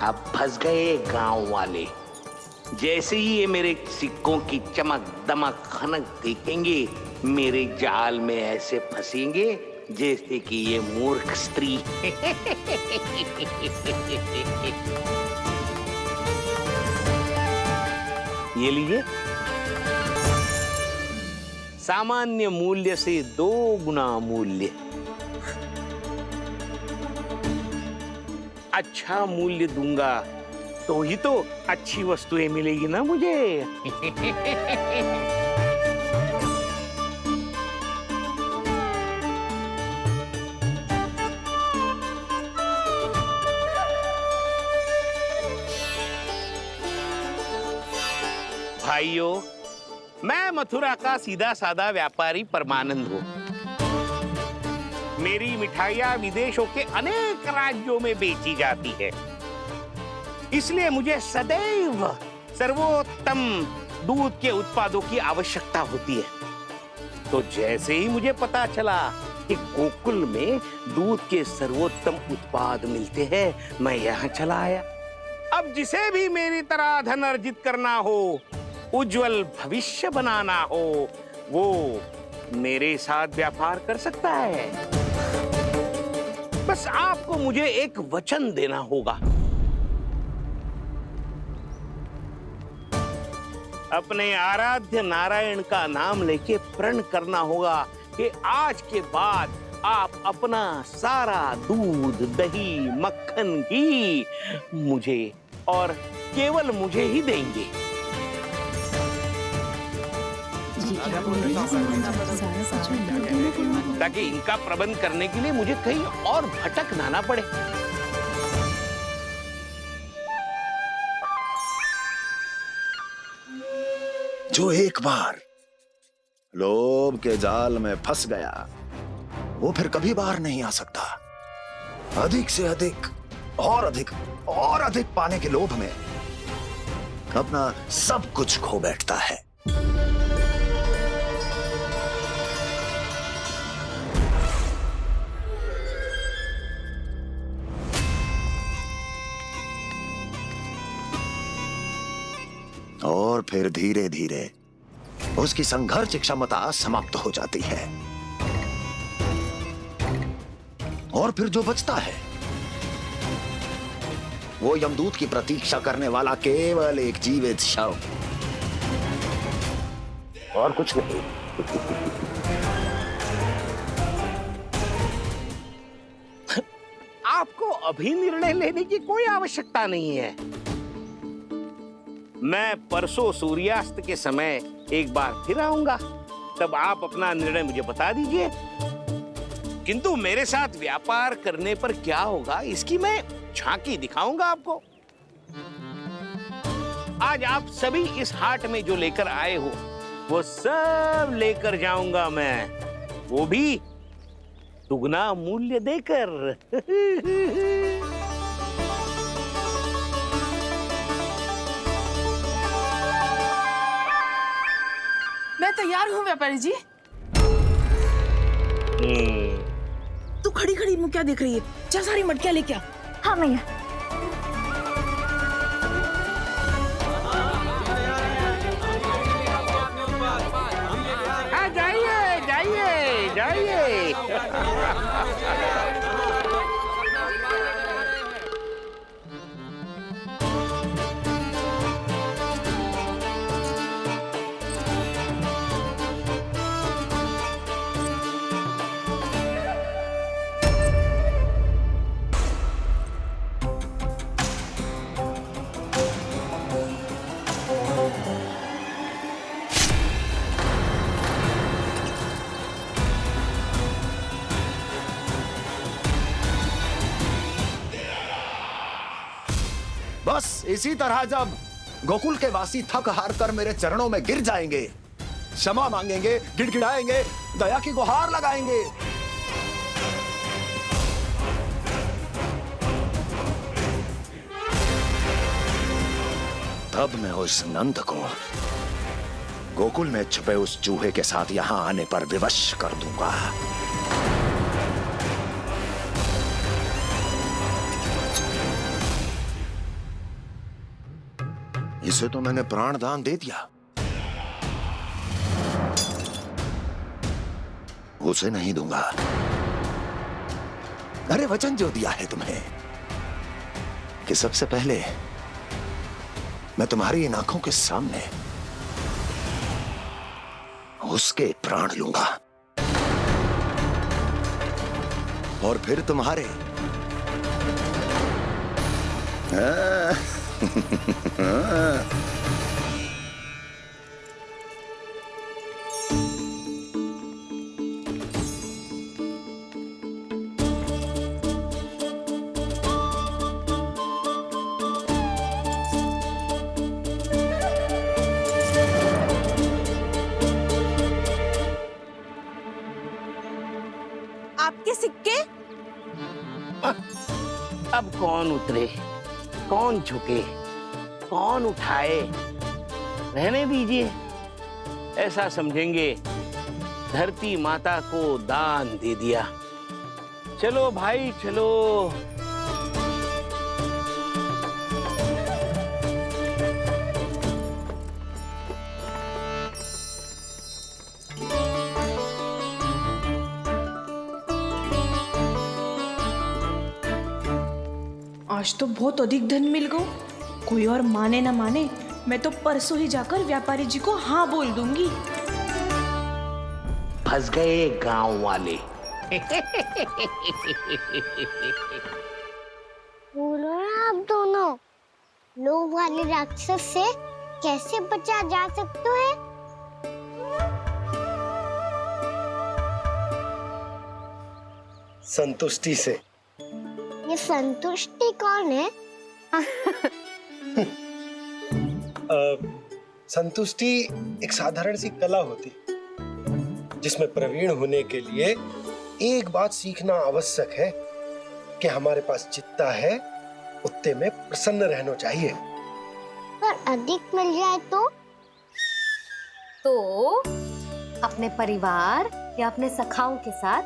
अब फंस गए गांव वाले। जैसे ही ये मेरे सिक्कों की चमक दमक खनक देखेंगे, मेरे जाल में ऐसे फंसेंगे जैसे कि ये मूर्ख स्त्री। ये लीजिए, सामान्य मूल्य से 2 गुना मूल्य। अच्छा मूल्य दूंगा तो ही तो अच्छी वस्तुएं मिलेगी ना मुझे। भाइयों, मैं मथुरा का सीधा साधा व्यापारी परमानंद हूँ। मेरी मिठाइयाँ विदेशों के अनेक राज्यों में बेची जाती है, इसलिए मुझे सदैव सर्वोत्तम दूध के उत्पादों की आवश्यकता होती है। तो जैसे ही मुझे पता चला कि गोकुल में दूध के सर्वोत्तम उत्पाद मिलते हैं, मैं यहाँ चला आया। अब जिसे भी मेरी तरह धन अर्जित करना हो, उज्जवल भविष्य बनाना हो, वो मेरे साथ व्यापार कर सकता है। बस आपको मुझे एक वचन देना होगा। अपने आराध्य नारायण का नाम लेके प्रण करना होगा कि आज के बाद आप अपना सारा दूध, दही, मक्खन, घी मुझे और केवल मुझे ही देंगे। ताकि इनका प्रबंध करने के लिए मुझे कहीं और भटकना ना पड़े। जो एक बार लोभ के जाल में फंस गया, वो फिर कभी बाहर नहीं आ सकता। अधिक से अधिक और अधिक और अधिक पाने के लोभ में अपना सब कुछ खो बैठता है। और फिर धीरे धीरे उसकी संघर्ष क्षमता समाप्त हो जाती है, और फिर जो बचता है वो यमदूत की प्रतीक्षा करने वाला केवल एक जीवित शव, और कुछ नहीं। आपको अभी निर्णय लेने की कोई आवश्यकता नहीं है। मैं परसों सूर्यास्त के समय एक बार फिर आऊंगा, तब आप अपना निर्णय मुझे बता दीजिए। किंतु मेरे साथ व्यापार करने पर क्या होगा, इसकी मैं झांकी दिखाऊंगा आपको। आज आप सभी इस हाट में जो लेकर आए हो, वो सब लेकर जाऊंगा मैं, वो भी दुगना मूल्य देकर। मैं तैयार हूँ व्यापारी जी। तू खड़ी खड़ी मुँह क्या देख रही है? चल सारी मटकियाँ लेके आ। हाँ मैया। हाँ, जाइए जाइए जाइए। बस इसी तरह जब गोकुल के वासी थक हार कर मेरे चरणों में गिर जाएंगे, क्षमा मांगेंगे, गिड़गिड़ाएंगे, दया की गुहार लगाएंगे, तब मैं उस नंद को गोकुल में छुपे उस चूहे के साथ यहां आने पर विवश कर दूंगा। इसे तो मैंने प्राण दान दे दिया, उसे नहीं दूंगा। अरे वचन जो दिया है तुम्हें कि सबसे पहले मैं तुम्हारी इन आंखों के सामने उसके प्राण लूंगा और फिर तुम्हारे। आपके सिक्के? अब कौन उतरे, कौन झुके, कौन उठाए, रहने दीजिए। ऐसा समझेंगे धरती माता को दान दे दिया। चलो भाई चलो। आज तो बहुत अधिक धन मिल गया। कोई और माने ना माने, मैं तो परसों ही जाकर व्यापारी जी को हाँ बोल दूंगी। फंस गए गांव वाले। बोलो ना आप दोनों, लोभ वाले राक्षस से कैसे बचा जा सकता है? संतुष्टि से। ये संतुष्टि कौन है? संतुष्टि एक साधारण सी कला होती जिसमें प्रवीण होने के लिए एक बात सीखना आवश्यक है कि हमारे पास जितना है उतने में प्रसन्न रहना चाहिए। पर अधिक मिल जाए तो अपने परिवार या अपने सखाओं के साथ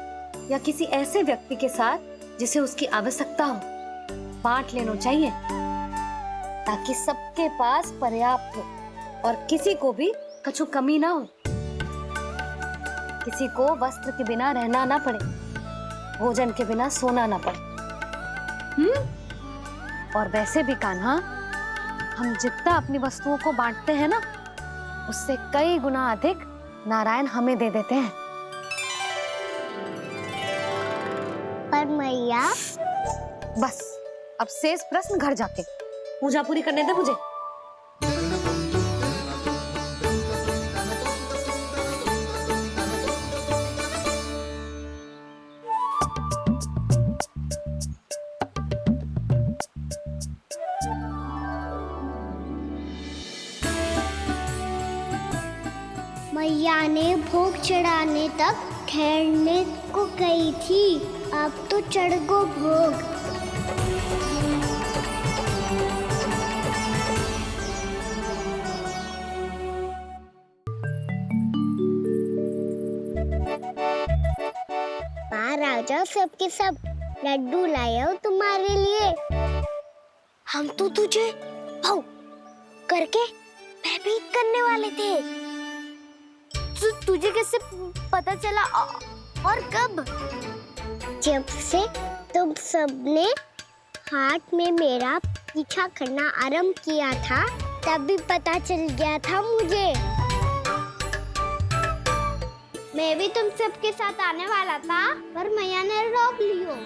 या किसी ऐसे व्यक्ति के साथ जिसे उसकी आवश्यकता हो बांट लेना चाहिए, ताकि सबके पास पर्याप्त हो और किसी को भी कछु कमी ना हो, किसी को वस्त्र के बिना रहना ना पड़े, भोजन के बिना सोना ना पड़े। और वैसे भी कान्हा, हम जितना अपनी वस्तुओं को बांटते हैं ना, उससे कई गुना अधिक नारायण हमें दे देते हैं। पर मैया। बस अब शेष प्रश्न घर जाके पूजा पूरी करने दे मुझे। मैया ने भोग चढ़ाने तक ठहरने को कही थी, अब तो चढ़ गो भोग। बाहर आ जाओ सबके सब, लड्डू लाया हूँ तुम्हारे लिए। हम तो तुझे भाव करके भयभीत करने वाले थे। तुझे कैसे पता चला और कब? जब से तुम सबने हाथ में मेरा पीछा करना आरंभ किया था, तभी पता चल गया था मुझे। मैं भी तुम सबके साथ आने वाला था, पर मैया ने रोक लियो।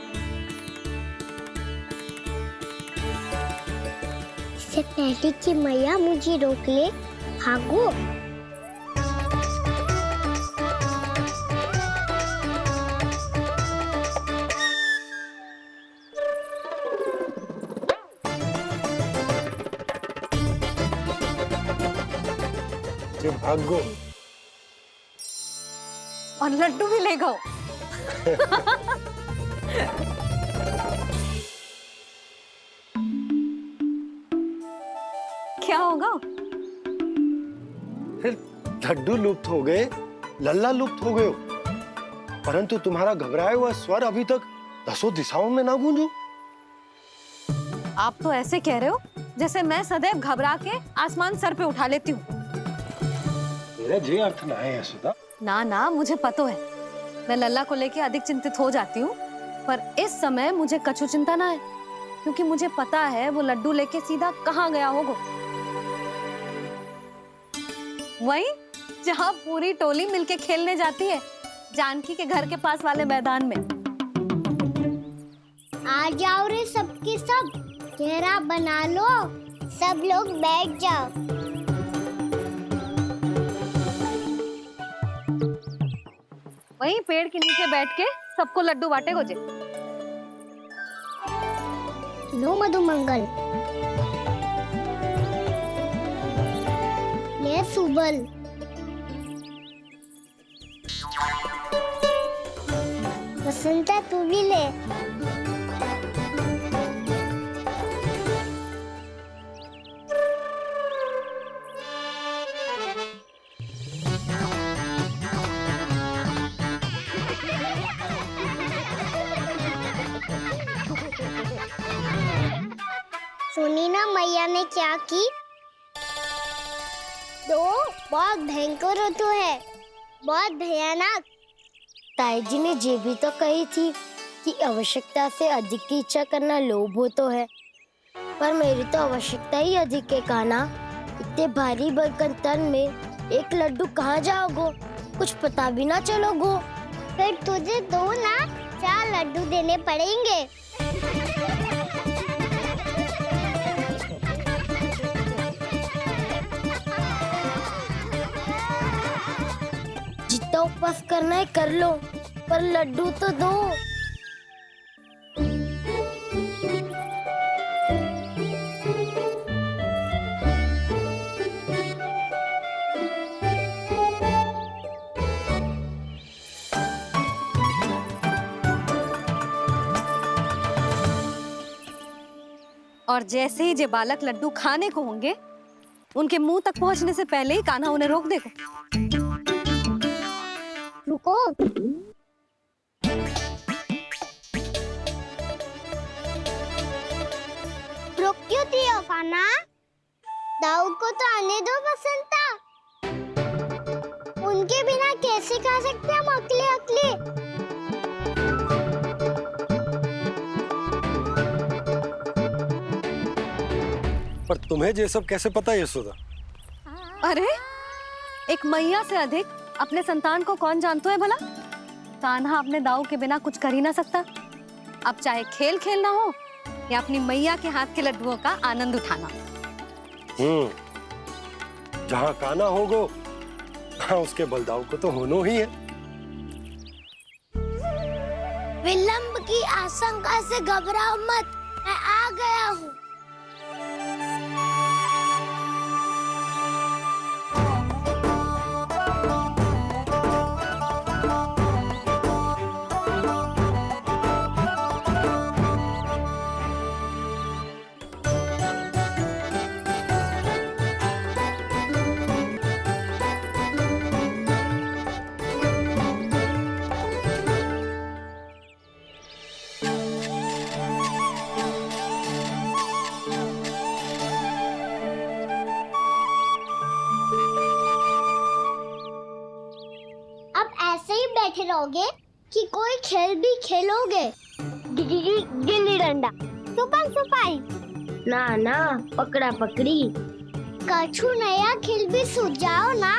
इससे पहले कि मैया मुझे रोक ले, भागो। जो भागो और लड्डू भी ले गो। क्या होगा? फिर लड्डू लुप्त हो गए, लल्ला लुप्त हो गए हो, परंतु तुम्हारा घबराया हुआ स्वर अभी तक 10 दिशाओं में ना गूंजो। आप तो ऐसे कह रहे हो जैसे मैं सदैव घबरा के आसमान सर पे उठा लेती हूँ। मेरा जे अर्थ ना है यशोदा। ना ना, मुझे पता है, मैं लल्ला को लेके अधिक चिंतित हो जाती हूँ, पर इस समय मुझे कछु चिंता ना है, क्योंकि मुझे पता है वो लड्डू लेके सीधा कहाँ गया होगा। वही जहाँ पूरी टोली मिलके खेलने जाती है, जानकी के घर के पास वाले मैदान में। आ जाओ रे सबके सब, घेरा बना लो, सब लोग बैठ जाओ। वहीं पेड़ के नीचे बैठ के सबको लड्डू बांटे गोजे। लो मधुमंगल, ले सुबल, बसंता तू भी ले। सुनी ना मैया ने क्या की? तो बहुत भयंकर ऋतु है, बहुत भयानक। ताई जी ने ये भी तो कही थी कि आवश्यकता से अधिक की इच्छा करना लोभ हो तो है, पर मेरी तो आवश्यकता ही अधिक है कान्हा। इतने भारी बर्तन तन में एक लड्डू कहाँ जाओगो, कुछ पता भी ना चलोगो। फिर तुझे दो ना 4 लड्डू देने पड़ेंगे। जितना उपवास करना है कर लो, पर लड्डू तो दो। और जैसे ही जे बालक लड्डू खाने को होंगे, उनके मुंह तक पहुंचने से पहले ही कान्हा उन्हें रोक देगा। रुको, रुक क्यों दियो कान्हा? दाऊ को तो आने दो बसंता। उनके बिना कैसे खा सकते हम अकेले अकेले? पर तुम्हें ये सब कैसे पता है यशोदा? अरे, एक मैया से अधिक अपने संतान को कौन जानता है भला? कान्हा अपने दाऊ के बिना कुछ कर ही ना सकता। अब चाहे खेल खेलना हो या अपनी मैया के हाथ के लड्डुओं का आनंद उठाना। जहाँ कान्हा होगो, हाँ उसके बलदाऊ को तो होनो ही है। विलंब की आशंका से घबराओ मत, मैं आ गया हूँ। बैठे रहोगे कि कोई खेल भी खेलोगे? गिल्ली डंडा, छुपन छुपाई, ना ना पकड़ा पकड़ी, कछु नया खेल भी सुझाओ ना।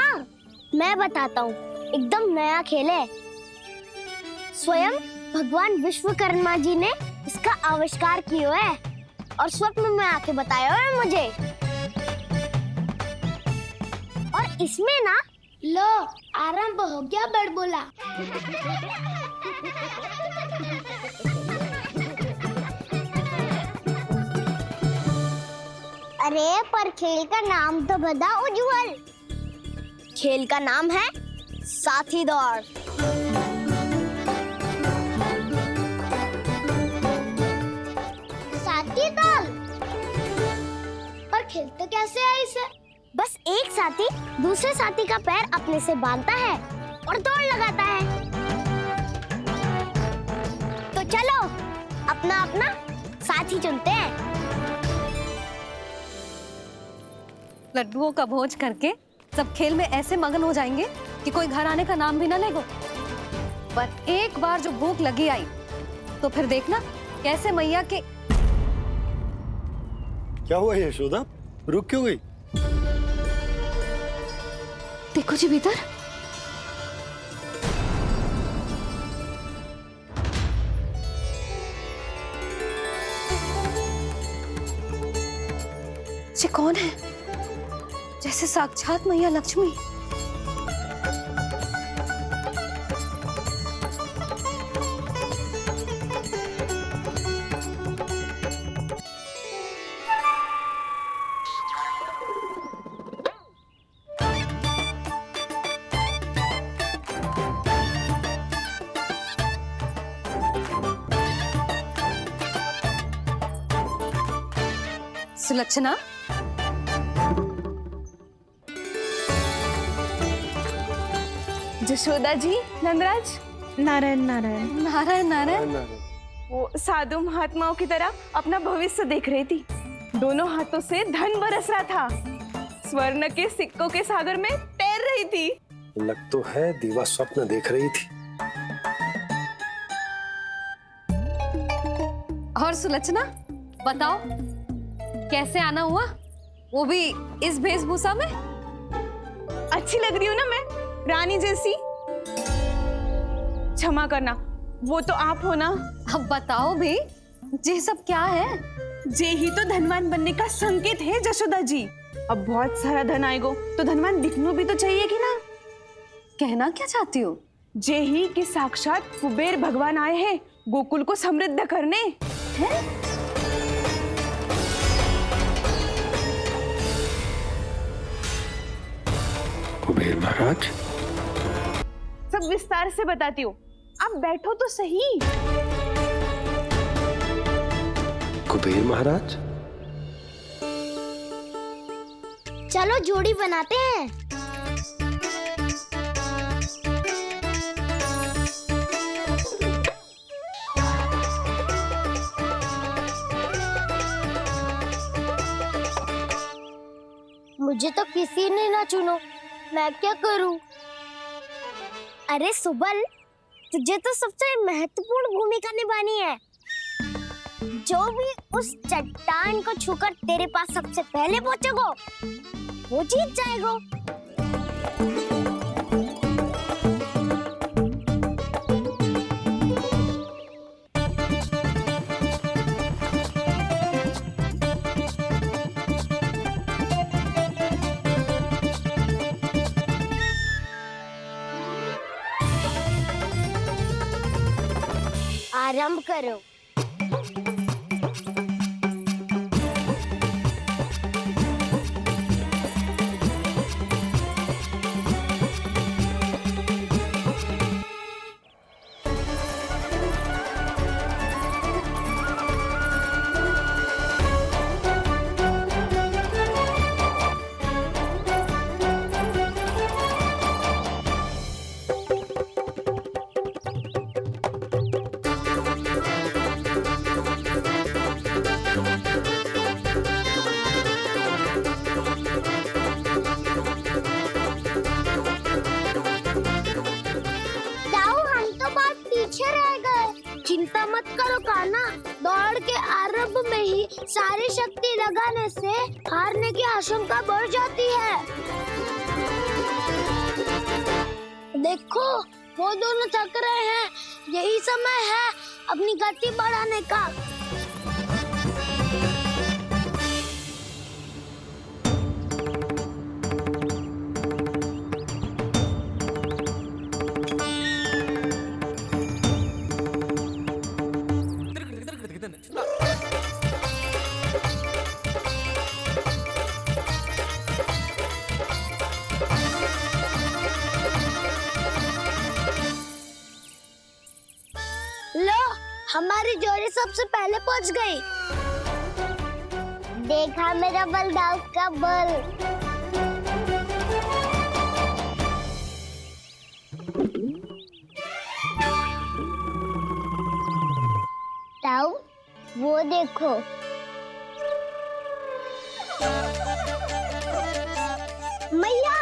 मैं बताता हूँ, एकदम नया खेल है। स्वयं भगवान विश्वकर्मा जी ने इसका आविष्कार किया है और स्वप्न में आके बताया है मुझे। और इसमें ना लो आरंभ हो गया बड़बोला। अरे पर खेल का नाम तो बता उज्जवल। खेल का नाम है साथी दौड़। साथी दौड़? पर खेलते कैसे है इसे? बस एक साथी दूसरे साथी का पैर अपने से बांधता है और दौड़ लगाता है। तो चलो अपना अपना साथी चुनते हैं। लड्डुओं का भोज करके सब खेल में ऐसे मगन हो जाएंगे कि कोई घर आने का नाम भी ना लेगो। पर एक बार जो भूख लगी आई तो फिर देखना कैसे मैया के। क्या हुआ यशोदा, रुक क्यों गई? देखो जी भीतर। ये कौन है? जैसे साक्षात मैया लक्ष्मी। सुलक्षणा, जशोदा जी, नंदराज, नारायण नारायण। नारायण नारायण। वो साधु महात्माओं की तरह अपना भविष्य देख रही थी। दोनों हाथों से धन बरस रहा था। स्वर्ण के सिक्कों के सागर में तैर रही थी। लग तो है दीवा स्वप्न देख रही थी। और सुलक्षणा बताओ, कैसे आना हुआ, वो भी इस वेशभूषा में? अच्छी लग रही हूँ ना मैं, रानी जैसी? क्षमा करना, वो तो आप हो ना। अब बताओ भी, ये सब क्या है? जे ही तो धनवान बनने का संकेत है जशोदा जी। अब बहुत सारा धन आएगो तो धनवान दिखना भी तो चाहिए कि ना। कहना क्या चाहती हो? जे ही कि साक्षात कुबेर भगवान आए हैं गोकुल को समृद्ध करने। हैं? कुबेर महाराज? सब विस्तार से बताती हूँ, आप बैठो तो सही। कुबेर महाराज? चलो जोड़ी बनाते हैं। मुझे तो किसी ने ना चुनो, मैं क्या करूं? अरे सुबल, तुझे तो सबसे महत्वपूर्ण भूमिका निभानी है। जो भी उस चट्टान को छूकर तेरे पास सबसे पहले पहुंचेगा, वो जीत जाएगा। आरंभ करो। चिंता मत करो कान्हा, दौड़ के आरंभ में ही सारी शक्ति लगाने से हारने की आशंका बढ़ जाती है। देखो वो दोनों थक रहे हैं, यही समय है अपनी गति बढ़ाने का। लो, हमारी जोड़ी सबसे पहले पहुंच गई। देखा मेरा बलदाव का बल। ताऊ, वो देखो। मैया।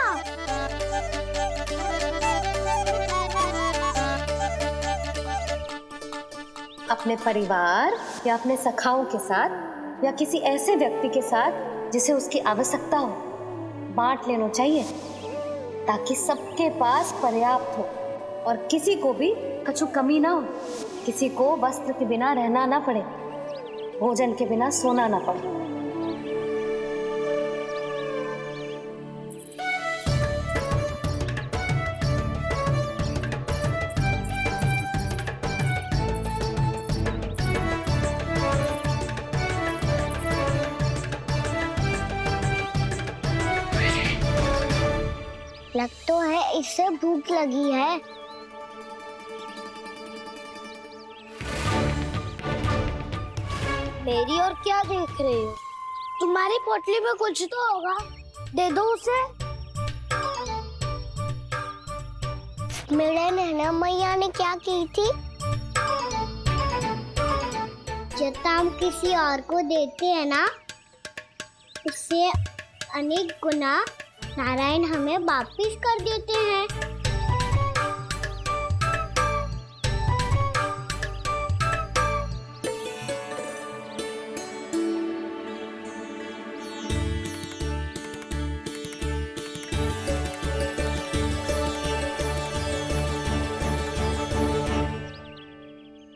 अपने परिवार या अपने सखाओं के साथ या किसी ऐसे व्यक्ति के साथ जिसे उसकी आवश्यकता हो बांट लेना चाहिए, ताकि सबके पास पर्याप्त हो और किसी को भी कुछ कमी ना हो, किसी को वस्त्र के बिना रहना ना पड़े, भोजन के बिना सोना ना पड़े। लग तो है इससे भूख लगी है। मेरी और क्या देख रहे हो? तुम्हारी पोटली में कुछ तो होगा, दे दो उसे। मेरे नैना मैया ने क्या की थी? जितना हम किसी और को देते हैं ना, उससे अनेक गुना नारायण हमें वापिस कर देते हैं।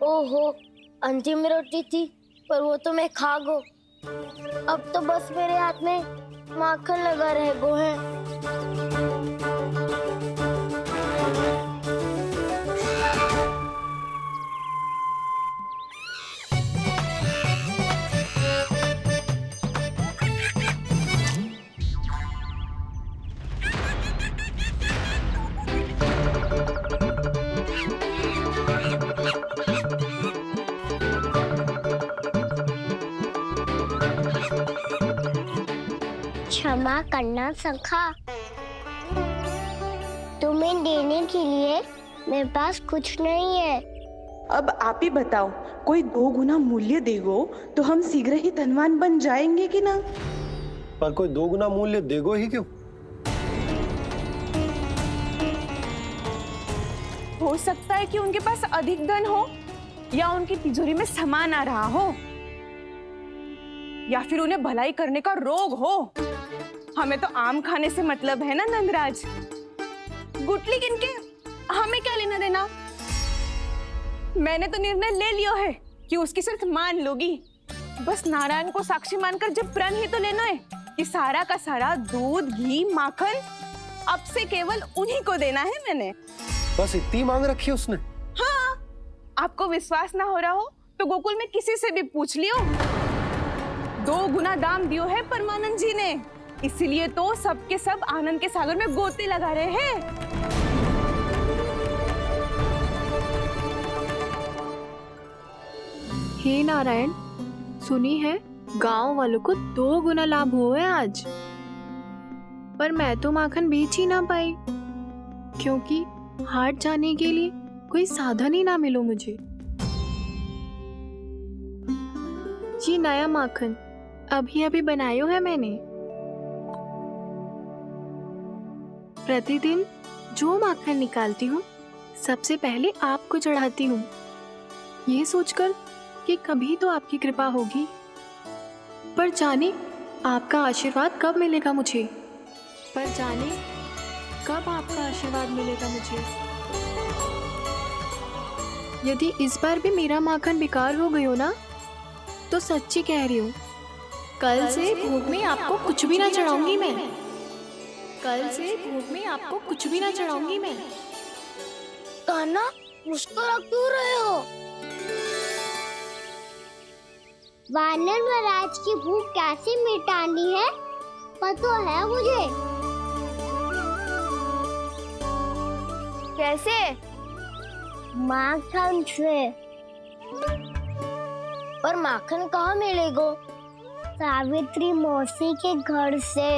ओहो, अंतिम रोटी थी, पर वो तो मैं खा गो। अब तो बस मेरे हाथ में माखन लगा रह गो है। क्षमा करना सखा, तुम्हें देने के लिए मेरे पास कुछ नहीं है। अब आप ही बताओ, कोई 2 गुना मूल्य देगो तो हम शीघ्र ही धनवान बन जाएंगे कि ना? पर कोई 2 गुना मूल्य देगो ही क्यों? हो सकता है कि उनके पास अधिक धन हो, या उनकी तिजोरी में सामान आ रहा हो, या फिर उन्हें भलाई करने का रोग हो। हमें तो आम खाने से मतलब है ना नंदराज। गुटली किनके, हमें क्या लेना देना। मैंने तो निर्णय ले लिया है कि उसकी सिर्फ मान लोगी। बस नारायण को साक्षी मानकर जब प्रण ही तो लेना है कि सारा का सारा दूध, घी, माखन अब से केवल उन्हीं को देना है मैंने। बस इतनी मांग रखी है उसने? हाँ, आपको विश्वास ना हो रहा हो तो गोकुल में किसी से भी पूछ लियो। 2 गुना दाम दियो है परमानंद जी ने, इसलिए तो सबके सब आनंद के सागर में गोते लगा रहे हैं। हे नारायण, सुनी है गांव वालों को 2 गुना लाभ हुआ है आज, पर मैं तो माखन बेच ही ना पाई, क्योंकि हाट जाने के लिए कोई साधन ही ना मिलो मुझे। ये नया माखन अभी अभी बनायो है मैंने। प्रतिदिन जो माखन निकालती हूँ सबसे पहले आपको चढ़ाती हूँ, ये सोचकर कि कभी तो आपकी कृपा होगी। पर जाने आपका आशीर्वाद कब मिलेगा मुझे, पर जाने कब आपका आशीर्वाद मिलेगा मुझे। यदि इस बार भी मेरा माखन बेकार हो गयो ना, तो सच्ची कह रही हूँ, कल से भोग में आपको कुछ भी ना चढ़ाऊंगी मैं। कल से भोग में आपको कुछ भी ना चढ़ाऊंगी मैं। कान्हा, मुस्कुरा क्यों रहे हो? वानर महाराज की भूख कैसे मिटानी है पता है मुझे। कैसे? माखन से। और माखन कहाँ मिलेगा? सावित्री मौसी के घर से।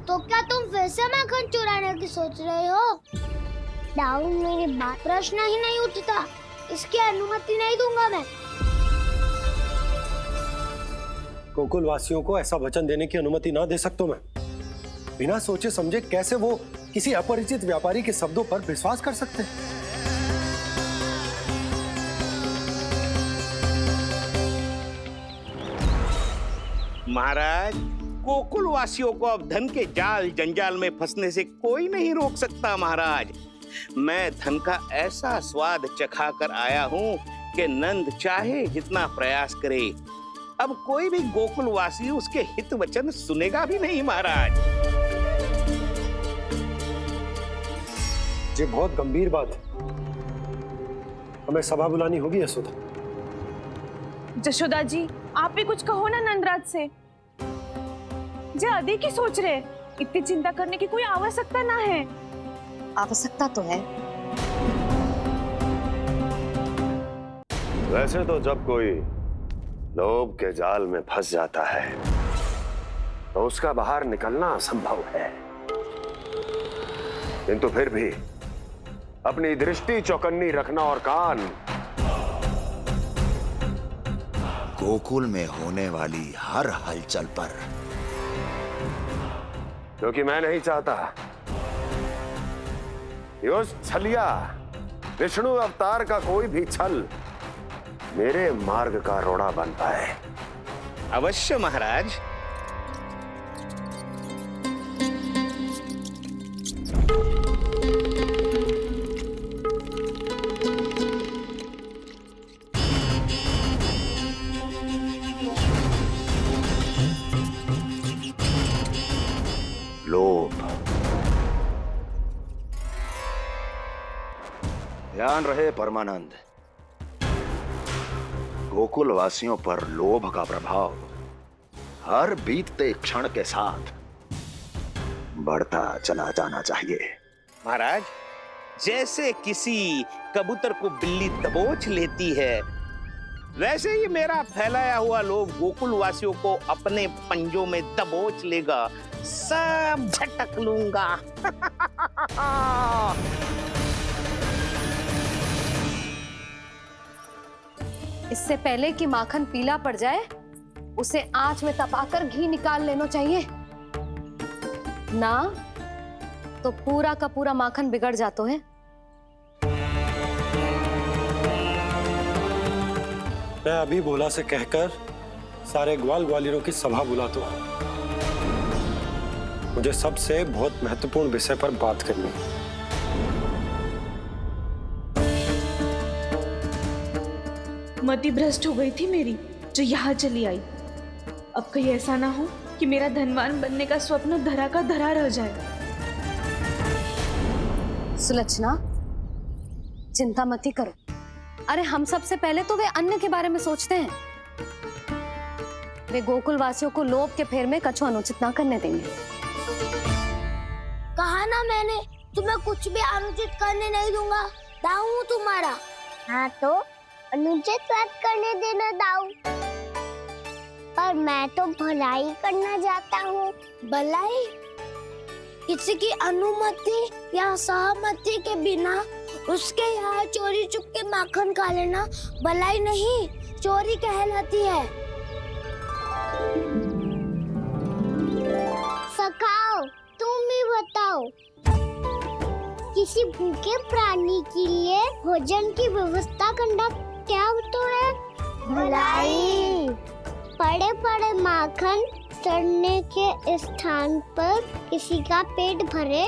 तो क्या तुम फिर से माखन चुराने की सोच रहे हो? डाउन मेरी बात, प्रश्न ही नहीं उठता, इसकी अनुमति नहीं दूंगा मैं। गोकुल वासियों को ऐसा वचन देने की अनुमति ना दे सकता मैं। बिना सोचे समझे कैसे वो किसी अपरिचित व्यापारी के शब्दों पर विश्वास कर सकते हैं? महाराज, गोकुल वासियों को अब धन के जाल जंजाल में फंसने से कोई नहीं रोक सकता। महाराज, मैं धन का ऐसा स्वाद चखा कर आया हूँ कि नंद चाहे जितना प्रयास करे, अब कोई भी गोकुल वासी उसके हित वचन सुनेगा भी नहीं। महाराज, ये बहुत गंभीर बात है। हमें सभा बुलानी होगी यशोदा। जशोदा जी, आप भी कुछ कहो ना नंदराज से। जे अधिक ही सोच रहे, इतनी चिंता करने की कोई आवश्यकता ना है। आवश्यकता तो है। वैसे तो जब कोई लोभ के जाल में फंस जाता है तो उसका बाहर निकलना असंभव है, किंतु फिर भी अपनी दृष्टि चौकन्नी रखना और कान गोकुल में होने वाली हर हलचल पर, क्योंकि मैं नहीं चाहता कि उस छलिया विष्णु अवतार का कोई भी छल मेरे मार्ग का रोड़ा बन पाए। अवश्य महाराज। लोभ। ध्यान रहे परमानंद, गोकुल वासियों पर लोभ का प्रभाव हर बीतते क्षण के साथ बढ़ता चला जाना चाहिए। महाराज, जैसे किसी कबूतर को बिल्ली दबोच लेती है, वैसे ही मेरा फैलाया हुआ लोभ गोकुल वासियों को अपने पंजों में दबोच लेगा। सब झटक लूंगा। इससे पहले कि माखन पीला पड़ जाए, उसे आंच में तपाकर घी निकाल लेना चाहिए ना, तो पूरा का पूरा माखन बिगड़ जाता है। मैं अभी भोला से कहकर सारे ग्वाल ग्वालियरों की सभा बुलाता हूँ। मुझे सबसे बहुत महत्वपूर्ण विषय पर बात करनी है। मति भ्रष्ट हो गई थी मेरी, जो यहाँ चली आई। अब कहीं ऐसा ना हो कि मेरा धनवान बनने का स्वप्न धरा का धरा रह जाए। सुलक्षणा, चिंता मत ही करो। अरे हम सबसे पहले तो वे अन्न के बारे में सोचते हैं। वे गोकुल वासियों को लोभ के फेर में कछु अनुचित ना करने देंगे। कहा ना मैंने, तुम्हें कुछ भी अनुचित करने नहीं दूंगा। दाऊ हूँ तुम्हारा। हाँ तो अनुचित बात करने देना दाऊ। पर मैं तो भलाई करना चाहता हूँ। भलाई? किसी की अनुमति या सहमति के बिना उसके यहाँ चोरी चुप के माखन खा लेना भलाई नहीं, चोरी कहलाती है। सखाओ, तुम ही बताओ, किसी भूखे प्राणी के लिए भोजन की व्यवस्था करना क्या तो है? भलाई। पड़े पड़े माखन सड़ने के स्थान पर किसी का पेट भरे,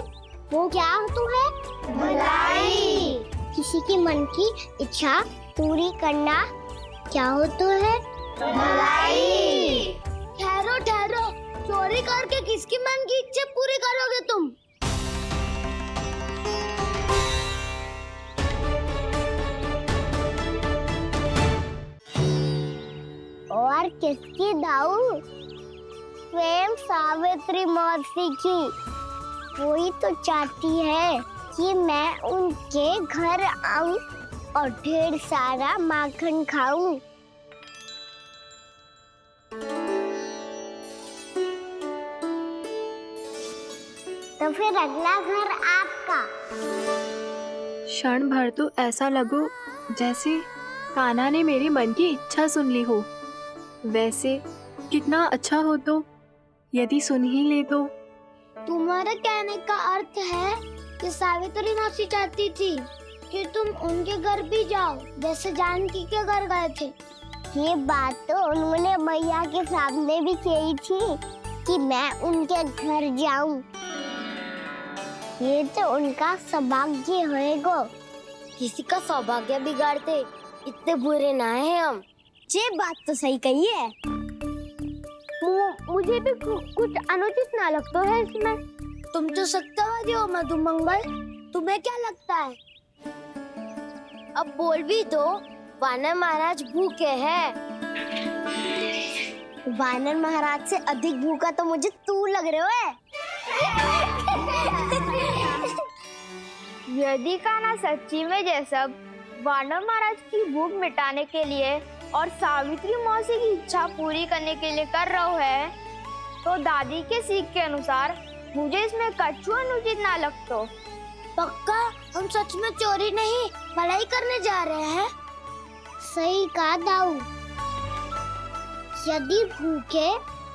वो क्या तो है? भलाई। किसी के मन की इच्छा पूरी करना क्या हो तो है? भलाई। ठहरो ठहरो, चोरी करके किसकी मन की इच्छा पूरी करोगे तुम? और किसकी दाऊ? स्वयं सावित्री मौसी की। वही तो चाहती है कि मैं उनके घर आऊं और ढेर सारा माखन खाऊं। तो फिर अगला घर आपका। क्षण भर तो ऐसा लगो जैसे कान्हा ने मेरे मन की इच्छा सुन ली हो। वैसे कितना अच्छा हो तो यदि सुन ही ले तो। तुम्हारे कहने का अर्थ है कि सावित्री मौसी चाहती थी कि तुम उनके घर भी जाओ जैसे जानकी के घर गए थे। ये बात तो उन्होंने मैया के सामने भी कही थी कि मैं उनके घर जाऊं। ये तो उनका सौभाग्य होएगा। किसी का सौभाग्य बिगाड़ते इतने बुरे ना है हम। ये बात तो सही कही है। मुझे भी कुछ अनुचित ना लगता है इसमें। तुम तो सत्यवादी हो मधुमंगल, तुम्हें क्या लगता है? अब बोल भी दो, वानर महाराज भूखे हैं। वानर महाराज से अधिक भूखा तो मुझे तू लग रहे हो। यदि कान्हा सच्ची में ये सब वानर महाराज की भूख मिटाने के लिए और सावित्री मौसी की इच्छा पूरी करने के लिए कर रहा है, तो दादी के सीख के अनुसार मुझे इसमें कछु अनुचित ना लगता। पक्का हम सच में चोरी नहीं भलाई करने जा रहे हैं। सही कहा दाऊ। यदि भूखे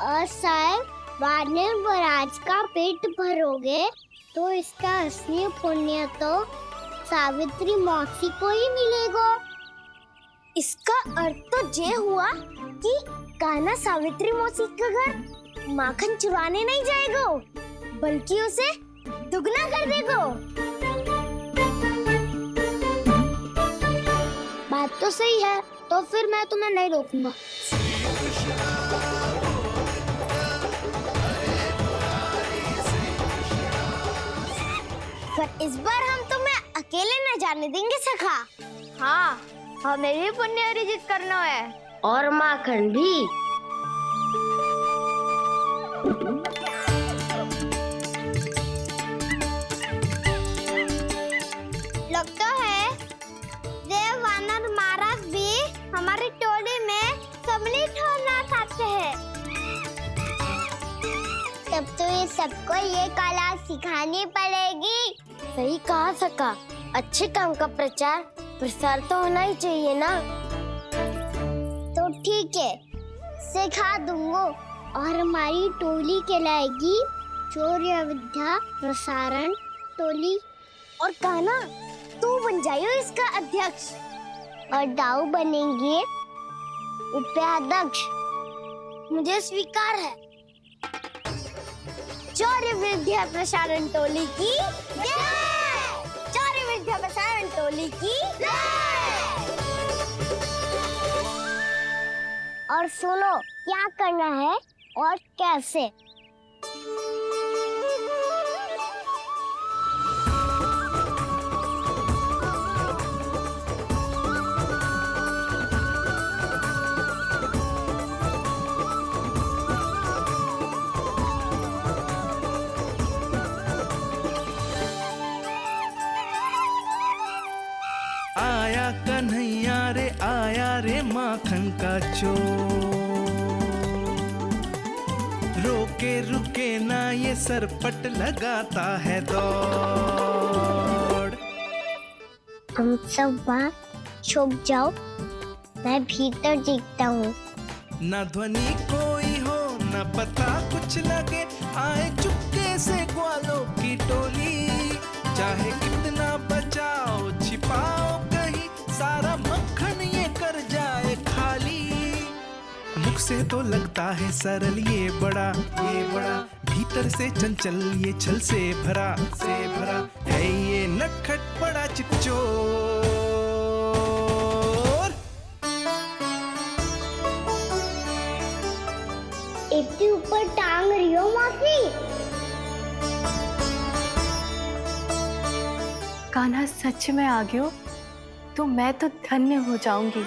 असहाय वानर महाराज का पेट भरोगे तो इसका असली पुण्य तो सावित्री मौसी को ही मिलेगा। इसका अर्थ तो ये हुआ कि कान्हा सावित्री मौसी का घर माखन चुराने नहीं जाएगा, बल्कि उसे दुगना कर देगा। बात तो सही है, तो फिर मैं तुम्हें नहीं रोकूंगा। पर इस बार हम तुम्हें अकेले न जाने देंगे सखा। हाँ, हमें भी पुण्य अर्जित करना है और माखन भी। लगता है देव वानर महाराज भी हमारी टोली में सम्मिलित होना चाहते हैं। तब तो ये सबको ये कला सिखानी पड़ेगी। सही कहा सका। अच्छे काम का प्रचार प्रसार तो होना ही चाहिए ना। तो ठीक है, सिखा दूंगा और हमारी टोली कहलाएगी चौर्य विद्या प्रसारण टोली। और कान्हा तू बन जाइयो इसका अध्यक्ष और दाऊ बनेंगे उपाध्यक्ष। मुझे स्वीकार है। चौर्य विद्या प्रसारण टोली की जय। चौर्य विद्या प्रसारण टोली की जय। और सुनो क्या करना है और कैसे। आया कन्हैया रे आया रे माखन का चोर, रोके रुके ना ये सरपट लगाता है दौड़। हम सब वहाँ छुप जाओ, मैं भीतर देखता हूँ। ना ध्वनि कोई हो ना पता कुछ लगे, आए चुपके से ग्वालों की टोली। चाहे कितना बचाओ छिपाओ कहीं, सारा मक्खन ये कर जाए खाली। मुख से तो लगता है सरल ये बड़ा भीतर से चंचल ये छल से भरा है ये नटखट बड़ा चिच्चोर। इतने ऊपर टांग रही हो मौसी। कान्हा सच में आ गयो तो मैं तो धन्य हो जाऊंगी।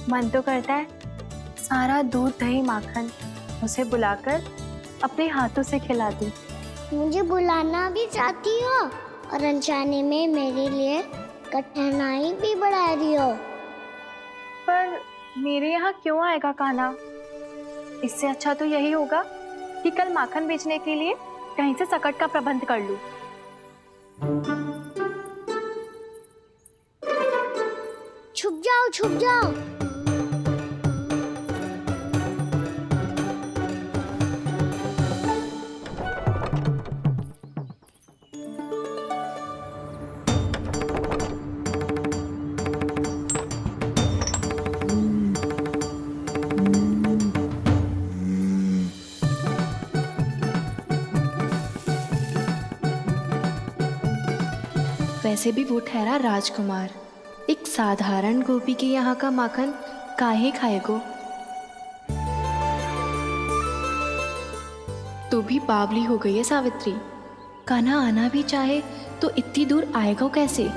मन तो करता है सारा दूध दही माखन उसे बुलाकर अपने हाथों से खिला दूं। मुझे बुलाना भी चाहती हो और अनजाने में मेरे लिए कठिनाई भी बढ़ा रही हो। पर मेरे यहाँ क्यों आएगा कान्हा? इससे अच्छा तो यही होगा कि कल माखन बेचने के लिए कहीं से सकट का प्रबंध कर लूं। छुप जाओ, छुप जाओ। वैसे भी वो ठहरा राजकुमार, एक साधारण गोपी के यहाँ का माखन काहे खाएगो? तो भी बावली हो गई है सावित्री। कान्हा आना भी चाहे तो इतनी दूर आएगा कैसे?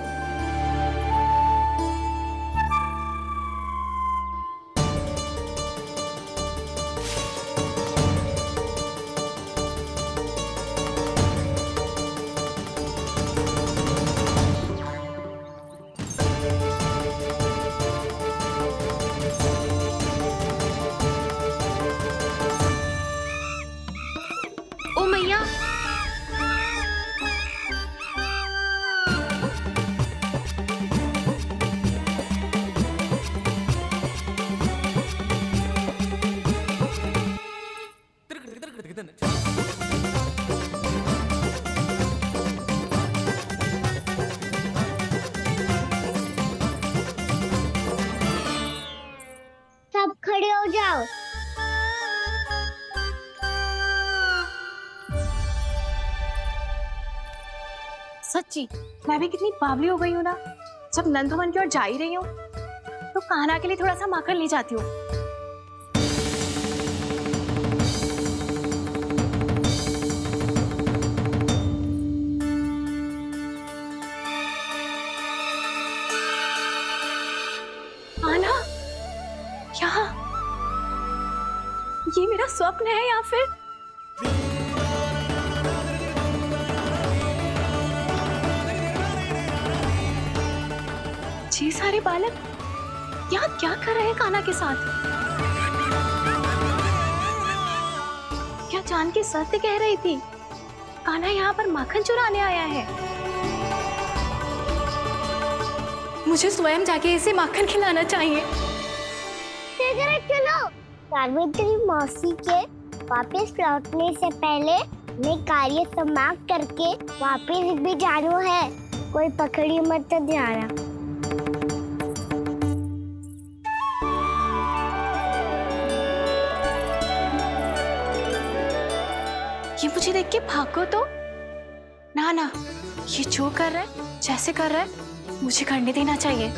ओ मैया, सब खड़े हो जाओ। सच्ची मैं भी कितनी बावली हो गई हूँ ना। जब नंद भवन की ओर जा ही रही हूँ तो कान्हा के लिए थोड़ा सा माखन ले जाती हूँ। कान्हा, यहाँ ये मेरा स्वप्न है या फिर ये सारे बालक यहाँ क्या कर रहे हैं कान्हा के साथ? क्या जानकी सत्य कह रही थी? कान्हा यहाँ पर माखन चुराने आया है। मुझे स्वयं जाके इसे माखन खिलाना चाहिए। चलो, सावित्री मौसी के वापस लौटने से पहले मैं कार्य समाप्त करके वापस भी जाना है। कोई पकड़ी मत जाना। ये मुझे देख के भागो तो ना, ये जो कर रहा है, जैसे कर रहा है, मुझे करने देना चाहिए।